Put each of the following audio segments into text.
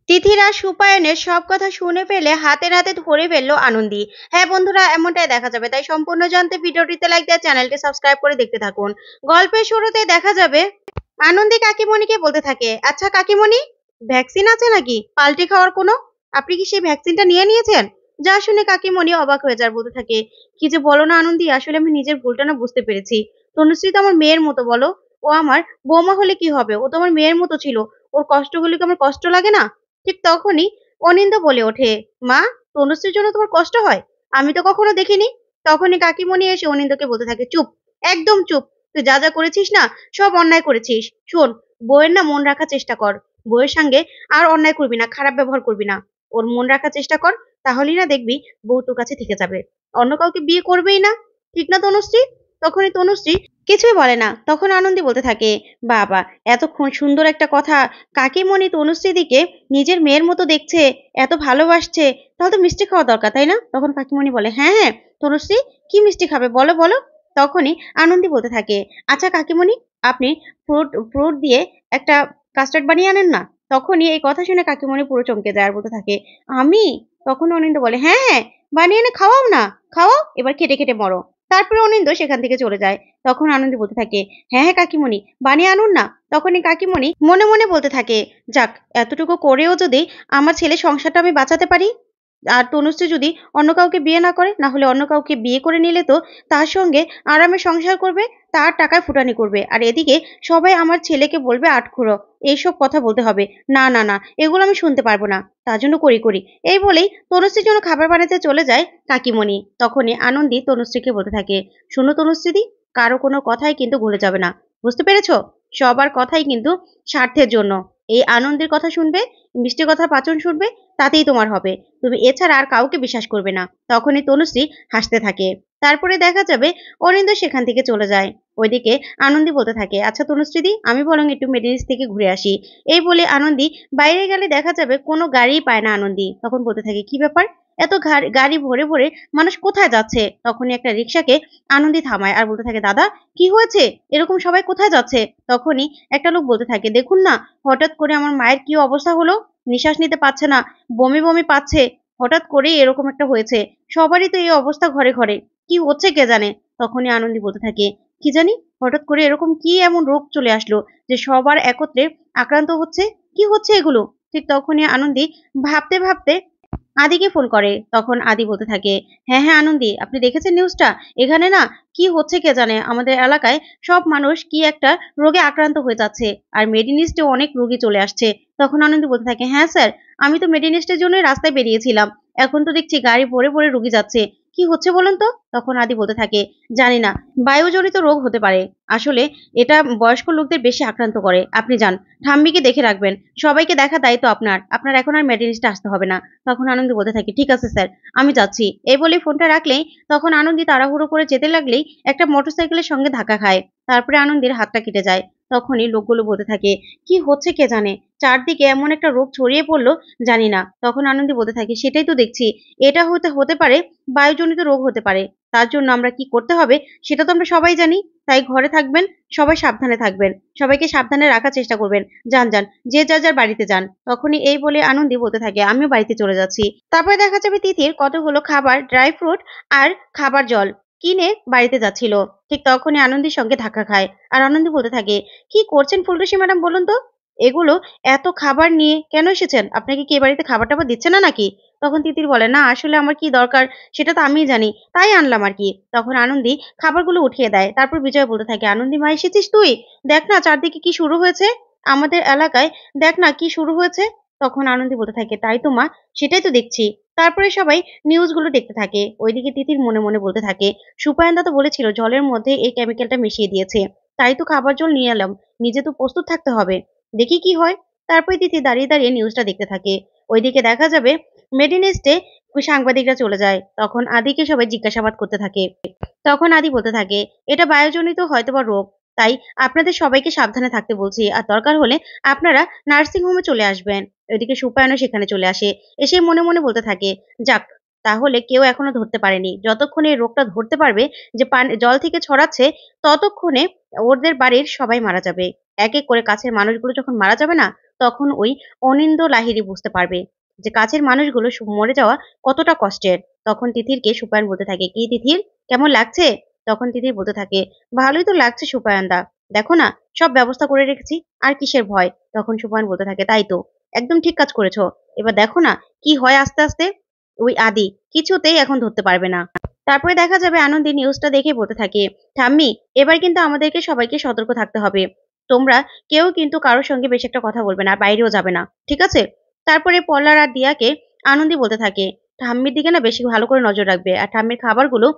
তিথির আর সুপায়নের সব কথা শুনে ফেলে হাতে নাতে ধরে ফেললো আনন্দী। হ্যাঁ বন্ধুরা, এমনটাই দেখা যাবে, তাই সম্পূর্ণ জানতে ভিডিওটিতে লাইক দিয়ে চ্যানেলটি সাবস্ক্রাইব করে দেখতে থাকুন। গল্পের শুরুতে দেখা যাবে আনন্দী কাকিমণিকে বলতে থাকে, আচ্ছা কাকিমণি, ভ্যাকসিন আছে নাকি পাল্টে খাওয়ার কোনো? আপনি কি সেই ভ্যাকসিনটা নিয়ে নিয়েছেন? যা শুনে কাকিমণি অবাক হয়ে যায়, বলতে থাকে, কি যে বলো না আনন্দী, আসলে আমি নিজের ভুলটা না বুঝতে পেরেছি। তনুশ্রী তো আমার মেয়ের মতো, বলো, ও আমার বৌমা হলে কি হবে, ও তো আমার মেয়ের মতো ছিল। ওর কষ্টগুলো কি আমার কষ্ট লাগে না? ঠিক তখনই অনিন্দ বলে ওঠে, মা, তনুশ্রীর জন্য তোমার কষ্ট হয়? আমি তো কখনো দেখিনি। তখনই কাকিমণি এসে অনিন্দকে বলতে থাকে, চুপ, একদম চুপ। তুই যা যা করেছিস না, সব অন্যায় করেছিস। শোন, বউয়ের না মন রাখার চেষ্টা কর। বউয়ের সঙ্গে আর অন্যায় করবি না, খারাপ ব্যবহার করবি না। ওর মন রাখার চেষ্টা কর, তাহলেই না দেখবি বউ তোর কাছে থেকে যাবে। অন্য কাউকে বিয়ে করবেই না। ঠিক না তনুশ্রী? তখনই তনুশ্রী কিছুই বলে না। তখন আনন্দী বলতে থাকে, বাবা, এতক্ষণ সুন্দর একটা কথা, কাকিমণি তনুশ্রী দিকে নিজের মেয়ের মতো দেখছে, এত ভালোবাসছে, তাহলে তো মিষ্টি খাওয়া দরকার, তাই না? তখন কাকিমণি বলে, হ্যাঁ হ্যাঁ তনুশ্রী, কি মিষ্টি খাবে বলো বলো। তখনই আনন্দী বলতে থাকে, আচ্ছা কাকিমণি, আপনি ফ্রুট ফ্রুট দিয়ে একটা কাস্টার্ড বানিয়ে আনেন না। তখনই এই কথা শুনে কাকিমণি পুরো চমকে যায় আর বলতে থাকে, আমি? তখন অনিন্দ বলে, হ্যাঁ হ্যাঁ, বানিয়ে এনে খাওয়াও না, খাওয়াও, এবার খেটে খেটে মরো। তারপরে অনিন্দ সেখান থেকে চলে যায়। তখন আনন্দী বলতে থাকে, হ্যাঁ হ্যাঁ কাকিমণি, বানিয়ে আনুন না। তখনই কাকিমণি মনে মনে বলতে থাকে, যাক, এতটুকু করেও যদি আমার ছেলে সংসারটা আমি বাঁচাতে পারি। আর তনুশ্রী যদি অন্য কাউকে বিয়ে না করে, না হলে অন্য কাউকে বিয়ে করে নিলে তো তার সঙ্গে আরামে সংসার করবে, তার টাকায় ফুটানি করবে, আর এদিকে সবাই আমার ছেলেকে বলবে আটখুরো। এইসব কথা বলতে হবে না, না না, এগুলো আমি শুনতে পারবো না। তার জন্য করি করি। এই বলেই তনুশ্রীর জন্য খাবার বানাতে চলে যায় কাকিমণি। তখনই আনন্দী তনুশ্রীকে বলতে থাকে, শোনো তনুশ্রীদি, কারো কোনো কথাই কিন্তু ভুলে যাবে না, বুঝতে পেরেছো? সবার কথাই কিন্তু স্বার্থের জন্য। এই আনন্দের কথা শুনবে, মিষ্টি কথা পাচন শুনবে, তাতেই তোমার হবে। তুমি এছাড়া আর কাউকে বিশ্বাস করবে না। তখনই তনুশ্রী হাসতে থাকে। তারপরে দেখা যাবে অরিন্দ সেখান থেকে চলে যায়। ওইদিকে আনন্দী বলতে থাকে, আচ্ছা তনুশ্রীদি, আমি বরং একটু মেডিনিস থেকে ঘুরে আসি। এই বলে আনন্দী বাইরে গেলে দেখা যাবে কোনো গাড়িই পায় না আনন্দী। তখন বলতে থাকে, কি ব্যাপার, এত গাড়ি ভরে ভরে মানুষ কোথায় যাচ্ছে? তখনই একটা রিক্সাকে আনন্দী থামায় আর বলতে থাকে, দাদা, কি হয়েছে, এরকম সবাই কোথায় যাচ্ছে? তখনই একটা লোক বলতে থাকে, দেখুন না, হঠাৎ করে আমার মায়ের কি অবস্থা হলো, নিঃশ্বাস নিতে পারছে না, বমি বমি পাচ্ছে, হঠাৎ করেই এরকম একটা হয়েছে। সবারই তো এই অবস্থা ঘরে ঘরে, কি হচ্ছে কে জানে। তখনই আনন্দী বলতে থাকে, কি জানি, হঠাৎ করে এরকম কি এমন রোগ চলে আসলো যে সবার একত্রে আক্রান্ত হচ্ছে, কি হচ্ছে এগুলো? ঠিক তখনই আনন্দী ভাবতে ভাবতে আদিকে ফোন করে। তখন আদি বলতে থাকে, হ্যাঁ হ্যাঁ আনন্দী, আপনি দেখেছেন নিউজটা? এখানে না কি হচ্ছে কে জানে, আমাদের এলাকায় সব মানুষ কি একটা রোগে আক্রান্ত হয়ে যাচ্ছে, আর মেডিনিস্টে অনেক রোগী চলে আসছে। তখন আনন্দী বলতে থাকে, হ্যাঁ স্যার, আমি তো মেডিনিস্টের জন্যই রাস্তায় বেরিয়েছিলাম, এখন তো দেখছি গাড়ি ভরে ভরে রোগী যাচ্ছে। কি হচ্ছে বলুন তো? তখন আদি বলতে থাকে, জানি না, বায়ুজনিত রোগ হতে পারে। আসলে এটা বয়স্ক লোকদের বেশি আক্রান্ত করে। আপনি যান, ঠাম্মিকে দেখে রাখবেন, সবাইকে দেখার দায়িত্ব আপনার, আপনার এখন আর মেডিনিস্টে আসতে হবে না। তখন আনন্দী বলতে থাকে, ঠিক আছে স্যার, আমি যাচ্ছি। এই বলে ফোনটা রাখলেই তখন আনন্দী তাড়াহুড়ো করে যেতে লাগলেই একটা মোটরসাইকেলের সঙ্গে ধাক্কা খায়। তারপরে আনন্দীর হাতটা কেটে যায়। তখনই লোকগুলো বলতে থাকে, কি হচ্ছে কে জানে, চারদিকে এমন একটা রোগ ছড়িয়ে পড়লো, জানি না। তখন আনন্দী বলতে থাকে, সেটাই তো দেখছি, এটা হতে হতে পারে বায়ুজনিত রোগ হতে পারে। তার জন্য আমরা কি করতে হবে সেটা তো আমরা সবাই জানি। তাই ঘরে থাকবেন, সবাই সাবধানে থাকবেন, সবাইকে সাবধানে রাখার চেষ্টা করবেন। যান যান, যে যার যার বাড়িতে যান। তখনই এই বলে আনন্দী বলতে থাকে, আমিও বাড়িতে চলে যাচ্ছি। তারপরে দেখা যাবে তিথির কতগুলো খাবার, ড্রাই ফ্রুট আর খাবার জল কিনে বাড়িতে যাচ্ছিল। ঠিক তখনই আনন্দীর সঙ্গে ধাক্কা খায়। আর আনন্দী বলতে থাকে, কি করছেন ফুলটুসি ম্যাডাম, বলুন তো, এগুলো এত খাবার নিয়ে কেন এসেছেন? আপনাকে কি এ বাড়িতে খাবার টাবার দিচ্ছে না নাকি? তখন তিতির বলে, না আসলে আমার কি দরকার সেটা তো আমিই জানি, তাই আনলাম আর কি। তখন আনন্দী খাবারগুলো উঠিয়ে দেয়। তারপর বিজয় বলতে থাকে, আনন্দী মা, এসেছিস তুই? দেখ না চারদিকে কি শুরু হয়েছে, আমাদের এলাকায় দেখ না কি শুরু হয়েছে। তখন আনন্দী বলতে থাকে, তাই তো মা, সেটাই তো দেখছি। তারপরে সবাই নিউজগুলো দেখতে থাকে। ওইদিকে তিতির মনে মনে বলতে থাকে, সুপায়নদা তো বলেছিল জলের মধ্যে এই কেমিক্যালটা মিশিয়ে দিয়েছে, তাই তো খাবার জল নিয়ে এলাম, নিজে তো প্রস্তুত থাকতে হবে, দেখি কি হয়। তারপরে তিথি দাঁড়িয়ে দাঁড়িয়ে নিউজটা দেখতে থাকে। ওইদিকে দেখা যাবে মেডিনেস্টে সাংবাদিকরা চলে যায়। তখন আদিকে সবাই জিজ্ঞাসাবাদ করতে থাকে। তখন আদি বলতে থাকে, এটা বায়োজনিত হয়তোবা রোগ, তাই আপনাদের সবাইকে সাবধানে থাকতে বলছি, আর দরকার হলে আপনারা নার্সিং হোমে চলে আসবেন। এদিকে সুপায়নও সেখানে চলে আসে। এসে মনে মনে বলতে থাকে, যাক, তাহলে কেউ এখনো ধরতে পারেনি। যতক্ষণে এই রোগটা ধরতে পারবে যে জল থেকে ছড়াচ্ছে, ততক্ষণে ওদের বাড়ির সবাই মারা যাবে। এক এক করে কাছের মানুষগুলো যখন মারা যাবে না, তখন ওই অনিন্দ্য লাহিড়ী বুঝতে পারবে যে কাছের মানুষগুলো মরে যাওয়া কতটা কষ্টের। তখন তিথিরকে সুপায়ন বলতে থাকে, কি তিথির, কেমন লাগছে? তখন তিথির বলতে থাকে, ভালোই তো লাগছে সুপায়ন দা, দেখো না সব ব্যবস্থা করে রেখেছি, আর কিসের ভয়? তখন সুপায়ন বলতে থাকে, তাই তো, একদম ঠিক কাজ করেছো, এবার দেখো না কি হয় আস্তে আস্তে। ওই আদি কিছুতেই এখন ধরতে পারবে না। তারপরে দেখা যাবে আনন্দী নিউজটা দেখে বলতে থাকে, ঠাম্মি এবার কিন্তু আমাদেরকে সবাইকে সতর্ক থাকতে হবে, তোমরা কেউ কিন্তু কারোর সঙ্গে বেশি একটা কথা বলবে না, আর বাইরেও যাবে না, ঠিক আছে? তারপরে পল্লার আর দিয়াকে আনন্দী বলতে থাকে, ঠাম্মির দিকে না বেশি ভালো করে নজর রাখবে, আর ঠাম্মির খাবারগুলো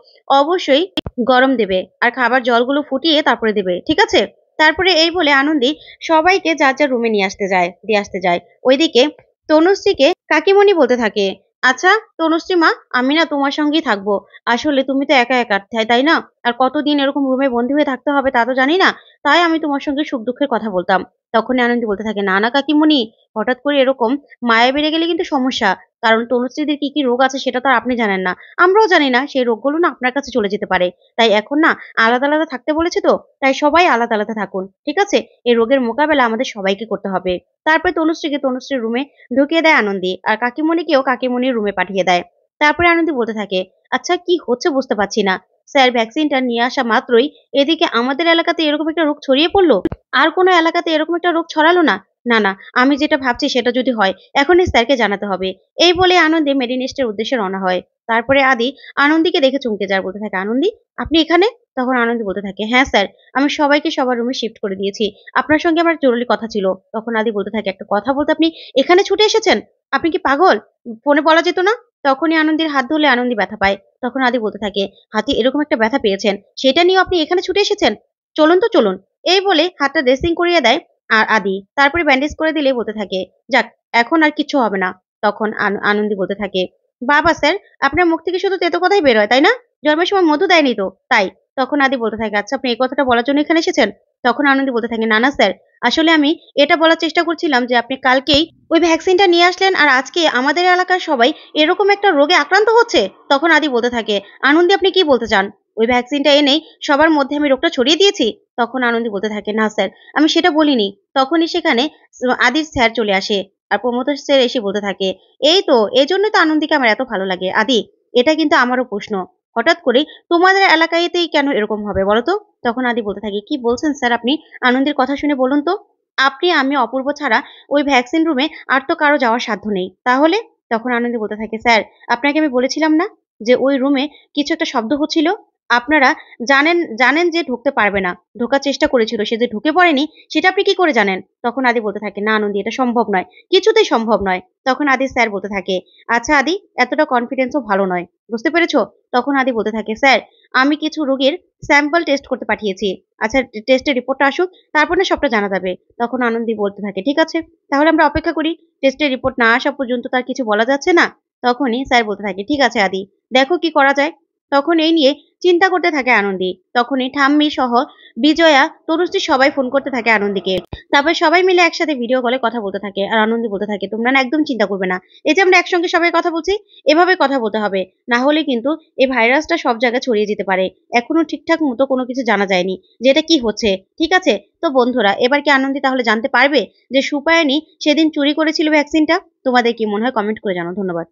অবশ্যই গরম দেবে, আর খাবার জলগুলো ফুটিয়ে তারপরে দেবে, ঠিক আছে? তারপরে এই বলে আনন্দী সবাইকে যার যার রুমে দিয়ে আসতে যায়। ওইদিকে তনুশ্রীকে কাকিমণি বলতে থাকে, আচ্ছা তনুশ্রী মা, আমি না তোমার সঙ্গেই থাকবো, আসলে তুমি তো একা একা, তাই না? আর কতদিন এরকম রুমে বন্দি হয়ে থাকতে হবে তা তো জানি না, তাই আমি তোমার সঙ্গে সুখ দুঃখের কথা বলতাম। তখনই আনন্দী বলতে থাকে, না না কাকিমণি, হঠাৎ করে এরকম মায়া বেড়ে গেলে কিন্তু সমস্যা, কারণ তনুশ্রীদের কি কি রোগ আছে সেটা তো আর আপনি জানেন না, আমরাও জানি না, সেই রোগগুলো না আপনার কাছে চলে যেতে পারে। তাই এখন না আলাদা আলাদা থাকতে বলেছে তো, তাই সবাই আলাদা আলাদা থাকুন, ঠিক আছে? এই রোগের মোকাবেলা আমাদের সবাইকে করতে হবে। তারপরে তনুশ্রীকে তনুশ্রীর রুমে ঢুকিয়ে দেয় আনন্দী, আর কাকিমণিকেও কাকিমণির রুমে পাঠিয়ে দেয়। তারপরে আনন্দী বলতে থাকে, আচ্ছা কি হচ্ছে বুঝতে পারছি না, স্যার ভ্যাকসিনটা নিয়ে আসা মাত্রই এদিকে আমাদের এলাকাতে এরকম একটা রোগ ছড়িয়ে পড়লো, আর কোনো এলাকাতে এরকম একটা রোগ ছড়ালো না। না না, আমি যেটা ভাবছি সেটা যদি হয় এখনই স্যারকে জানাতে হবে। এই বলে আনন্দী মেডিনেস্টের উদ্দেশ্যে রওনা হয়। তারপরে আদি আনন্দীকে দেখে চমকে যায়, বলতে থাকে, আনন্দী আপনি এখানে? তখন আনন্দী বলতে থাকে, হ্যাঁ স্যার, আমি সবাইকে সবার রুমে শিফট করে দিয়েছি, আপনার সঙ্গে আমার জরুরি কথা ছিল। তখন আদি বলতে থাকে, একটা কথা বলতে আপনি এখানে ছুটে এসেছেন? আপনি কি পাগল? ফোনে বলা যেত না? তখনই আনন্দীর হাত ধরলে আনন্দী ব্যথা পায়। তখন আদি বলতে থাকে, হাতি এরকম একটা ব্যথা পেয়েছেন, সেটা নিয়েও আপনি এখানে ছুটে এসেছেন? চলুন তো চলুন। এই বলে হাতটা ড্রেসিং করিয়ে দেয় আর আদি, তারপরে ব্যান্ডেজ করে দিলে বলতে থাকে, যাক এখন আর কিচ্ছু হবে না। তখন আনন্দী বলতে থাকে, বাবা স্যার, আপনার মুখ থেকে শুধু তেতো কথাই বের হয় তাই না? জন্মের সময় মধু দেয়নি তো তাই? তখন আদি বলতে থাকে, আচ্ছা আপনি এই কথাটা বলার জন্য এখানে এসেছেন? তখন আনন্দী বলতে থাকে, না না স্যার, আসলে আমি এটা বলার চেষ্টা করছিলাম যে আপনি কালকেই ওই ভ্যাকসিনটা নিয়ে আসলেন, আর আজকে আমাদের এলাকার সবাই এরকম একটা রোগে আক্রান্ত হচ্ছে। তখন আদি বলতে থাকে, আনন্দী আপনি কি বলতে চান? ওই ভ্যাকসিনটা এনেই সবার মধ্যে আমি রোগটা ছড়িয়ে দিয়েছি? তখন আনন্দী বলতে থাকে, না স্যার, আমি সেটা বলিনি। তখনই সেখানে আদির স্যার চলে আসে, আর প্রমোদ স্যার এসে বলতে থাকে, এই তো এজন্যই তো আনন্দীকে আমার এত ভালো লাগে। আদি, এটা কিন্তু আমারও প্রশ্ন, হঠাৎ করে তোমাদের এলাকাতেই কেন এরকম হবে বলো তো? তখন আদি বলতে থাকে, কি বলছেন স্যার আপনি? আনন্দীর কথা শুনে বলুন তো। আপনি আমি অপূর্ব ছাড়া ওই ভ্যাকসিন রুমে আর তো কারো যাওয়ার সাধ্য নেই, তাহলে? তখন আনন্দী বলতে থাকে, স্যার আপনাকে আমি বলেছিলাম না যে ওই রুমে কিছু একটা শব্দ হচ্ছিল, আপনারা জানেন জানেন যে ঢুকতে পারবে না, ঢোকার চেষ্টা করেছিল, সে যে ঢুকে পড়েনি সেটা আপনি কি করে জানেন? তখন আদি বলতে থাকে, না আনন্দী এটা সম্ভব নয়, কিছুতেই সম্ভব নয়। তখন আদি স্যার বলতে থাকে, আচ্ছা আদি, এতটা কনফিডেন্সও ভালো নয়, বুঝতে পেরেছো? তখন আদি বলতে থাকে, স্যার আমি কিছু রোগীর স্যাম্পল টেস্ট করতে পাঠিয়েছি, আচ্ছা টেস্টের রিপোর্টটা আসুক, তারপর না সবটা জানা যাবে। তখন আনন্দী বলতে থাকে, ঠিক আছে, তাহলে আমরা অপেক্ষা করি, টেস্টের রিপোর্ট না আসা পর্যন্ত তার কিছু বলা যাচ্ছে না। তখনই স্যার বলতে থাকে, ঠিক আছে আদি, দেখো কি করা যায়। তখন এই নিয়ে চিন্তা করতে থাকে আনন্দী। তখনই ঠাম্মি সহ বিজয়া, তনুশ্রী সবাই ফোন করতে থাকে আনন্দীকে। তারপর সবাই মিলে একসাথে ভিডিও কলে কথা বলতে থাকে, আর আনন্দী বলতে থাকে, তোমরা না একদম চিন্তা করবে না, এই যে আমরা একসঙ্গে সবাই কথা বলছি, এভাবে কথা বলতে হবে, না হলে কিন্তু এই ভাইরাসটা সব জায়গায় ছড়িয়ে যেতে পারে। এখনো ঠিকঠাক মতো কোনো কিছু জানা যায়নি যে এটা কি হচ্ছে, ঠিক আছে? তো বন্ধুরা, এবার কি আনন্দী তাহলে জানতে পারবে যে সুপায়নী সেদিন চুরি করেছিল ভ্যাকসিনটা? তোমাদের কি মনে হয় কমেন্ট করে জানাও। ধন্যবাদ।